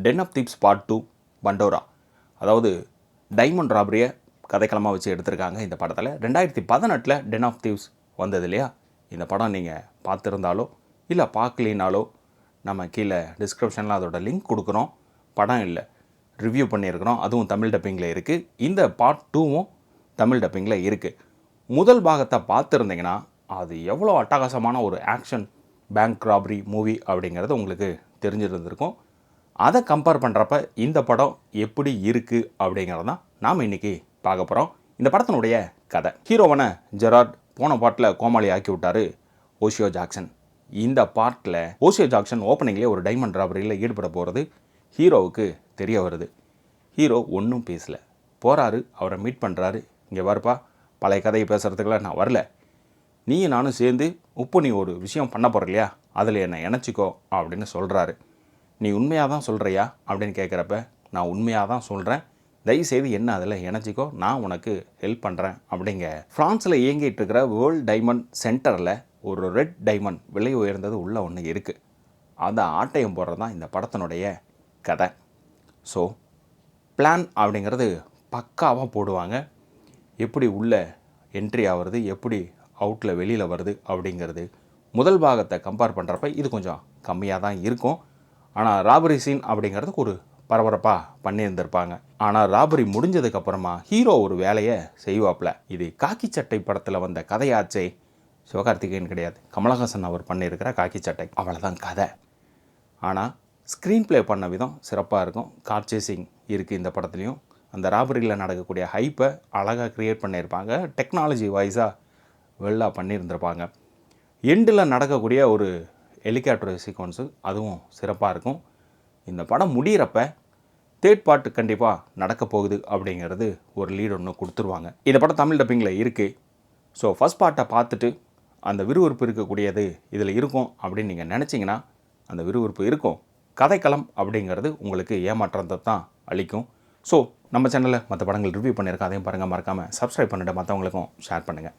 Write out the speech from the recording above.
Ten of thieves part 2 Pandora. அதாவது diamond ராபரியை கதைக்களமாக வச்சு எடுத்திருக்காங்க இந்த படத்தில். 2018 டென் ஆஃப் தீவ்ஸ் வந்தது இல்லையா? இந்த படம் நீங்கள் பார்த்துருந்தாலோ இல்லை பார்க்கலினாலோ நம்ம கீழே டிஸ்கிரிப்ஷனில் அதோட லிங்க் கொடுக்குறோம். படம் இல்லை, ரிவ்யூ பண்ணியிருக்கிறோம். அதுவும் தமிழ் டப்பிங்கில் இருக்குது. இந்த பார்ட் 2வும் தமிழ் டப்பிங்கில் இருக்குது. முதல் பாகத்தை பார்த்துருந்தீங்கன்னா அது எவ்வளோ அட்டகாசமான ஒரு ஆக்ஷன் பேங்க் ராபரி மூவி அப்படிங்கிறது உங்களுக்கு தெரிஞ்சிருந்திருக்கும். அதை கம்பேர் பண்ணுறப்ப இந்த படம் எப்படி இருக்குது அப்படிங்கிறது தான் நாம் இன்றைக்கி பார்க்க போகிறோம். இந்த படத்தினுடைய கதை, ஹீரோவான ஜெரார்ட் போன பாட்டில் கோமாளி ஆக்கி விட்டார் ஓஷியோ ஜாக்சன். இந்த பார்ட்டில் ஓஷியோ ஜாக்சன் ஓப்பனிங்லேயே ஒரு டைமண்ட் ராபரியில் ஈடுபட போகிறது ஹீரோவுக்கு தெரிய வருது. ஹீரோ ஒன்றும் பேசலை, போகிறாரு, அவரை மீட் பண்ணுறாரு. இங்கே வரப்பா, பழைய கதையை பேசுகிறதுக்குலாம் நான் வரல, நீயும் நானும் சேர்ந்து நீ ஒரு விஷயம் பண்ண போகிற இல்லையா, அதில் என்னை இணைச்சிக்கோ அப்படின்னு சொல்கிறாரு. நீ உண்மையாக தான் சொல்கிறியா அப்படின்னு கேட்குறப்ப, நான் உண்மையாக தான் சொல்கிறேன், தயவுசெய்து என்ன அதில் இணைச்சிக்கோ, நான் உனக்கு ஹெல்ப் பண்ணுறேன் அப்படிங்க. ஃப்ரான்ஸில் இயங்கிட்டு இருக்கிற வேர்ல்டு டைமண்ட் சென்டரில் ஒரு ரெட் டைமண்ட் விலை உயர்ந்தது உள்ள ஒன்று இருக்குது. அதை ஆட்டையம் போடுறது தான் இந்த படத்தினுடைய கதை. ஸோ பிளான் அப்படிங்கிறது பக்காவாக போடுவாங்க. எப்படி உள்ளே என்ட்ரி ஆகிறது, எப்படி அவுட்டில் வெளியில் வருது அப்படிங்கிறது முதல் பாகத்தை கம்பேர் பண்ணுறப்ப இது கொஞ்சம் கம்மியாக தான் இருக்கும். ஆனால் ராபரி சீன் அப்படிங்கிறதுக்கு ஒரு பரபரப்பாக பண்ணியிருந்திருப்பாங்க. ஆனால் ராபரி முடிஞ்சதுக்கப்புறமா ஹீரோ ஒரு வேலையை செய்வாப்பில். இது காக்கி சட்டை படத்தில் வந்த கதையாச்சே. சிவகார்த்திகேயன் கிடையாது, கமலஹாசன் அவர் பண்ணியிருக்கிற காக்கி சட்டை, அவ்வளோதான் கதை. ஆனால் ஸ்க்ரீன் ப்ளே பண்ண விதம் சிறப்பாக இருக்கும். கார் சேசிங் இருக்குது இந்த படத்துலையும். அந்த ராபரியில் நடக்கக்கூடிய ஹைப்பை அழகாக க்ரியேட் பண்ணியிருப்பாங்க. டெக்னாலஜி வைஸாக வெல்லாக பண்ணியிருந்திருப்பாங்க. எண்டில் நடக்கக்கூடிய ஒரு ஹெலிகாப்டர் சீக்வன்ஸு அதுவும் சிறப்பாக இருக்கும். இந்த படம் முடிகிறப்ப தேர்ட் பார்ட் கண்டிப்பாக நடக்க போகுது அப்படிங்கிறது ஒரு லீட் ஒன்று கொடுத்துருவாங்க. இந்த படம் தமிழ் டப்பிங்கில் இருக்குது. ஸோ ஃபஸ்ட் பார்ட்டை பார்த்துட்டு அந்த விறுவிறுப்பு இருக்கக்கூடியது இதில் இருக்கும் அப்படின்னு நீங்கள் நினச்சிங்கன்னா அந்த விறுவிறுப்பு இருக்கும். கதைக்களம் அப்படிங்கிறது உங்களுக்கு ஏமாற்றத்தை தான் அளிக்கும். ஸோ நம்ம சேனலில் மற்ற படங்கள் ரிவ்யூ பண்ணியிருக்கோம், அதையும் பாருங்கள். மறக்காமல் சப்ஸ்கிரைப் பண்ணிவிட்டு மற்றவங்களுக்கும் ஷேர் பண்ணுங்கள்.